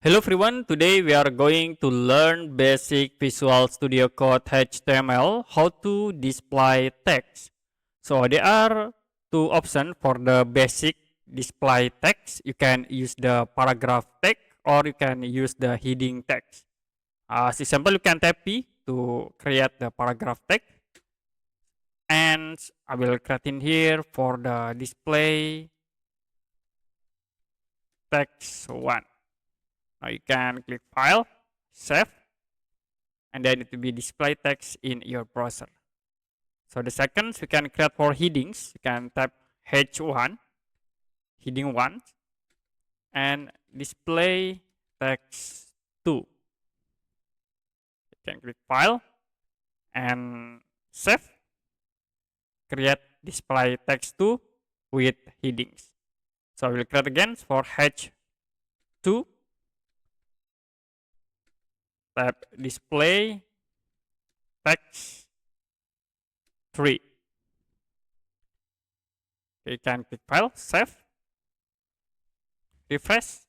Hello everyone, today we are going to learn basic Visual Studio Code HTML, how to display text. So there are two options for the basic display text. You can use the paragraph text or you can use the heading text. As example, you can tap P to create the paragraph text. And I will create in here for the display text 1. Now you can click File, Save, and then it will be display text in your browser. So the second, we can create for headings. You can type H1, heading 1, and display text 2. You can click File and Save, create display text 2 with headings. So I will create again for H2. Type display text 3. You can click File, Save, refresh,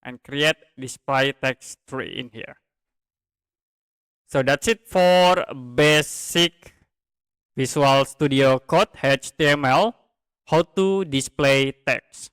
and create display text 3 in here. So that's it for basic Visual Studio Code HTML, how to display text.